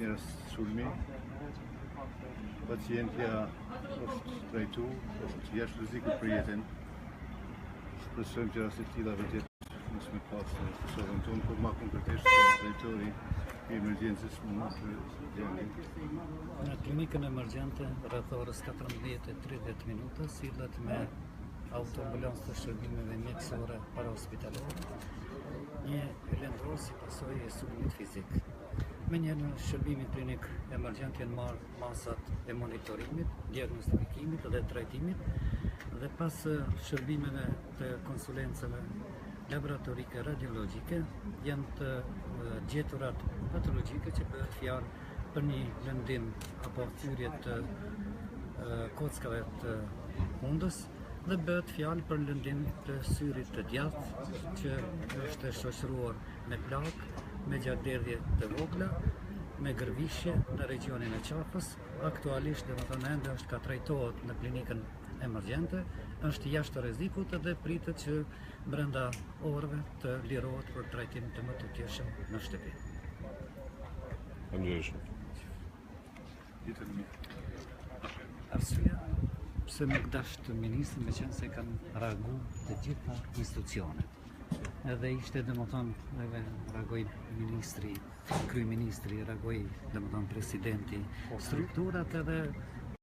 një rast sulmi. Pacientja është trajtu, është jashtë rreziku për jetën. Shpresojmë që raste të tilla vërtet mos më pas në shkollën tonë, por më konkretisht drejtori i emergjencës mund të gjendë. Në klinikën emergjente, rreth orës 14:30 minuta, sillet me autoambulancë të shërbimeve mjekësore parahospitalore, një lëndor si pasojë e sulmit fizik. Me një në shërbimin klinik emergjent janë marrë masat e monitorimit, diagnostikimit dhe trajtimit, dhe pas shërbimeve të konsulencave laboratorike radiologjike janë të gjeturat patologjike që bëhet fjalë për një lëndim apo thyrje të kockave të hundës, dhe bëhet fjalë për lëndim të syrit të djathtë që është shoqëruar me plak, me gjarderdhje të vogla, me gërvishje në regionin e qafës. Aktualisht ende është ka trajtohet në klinikën emergjente, është jashtë rrezikut dhe pritet që brenda orëve të lirohet për trajtim të mëtutjeshëm në shtëpi. Arsyeja pse nuk dashtë ministri, me qenë se kanë reagu të gjitha institucionet. Edhe ishte reagoi ministri, kryeministri, reagoi presidenti, strukturat edhe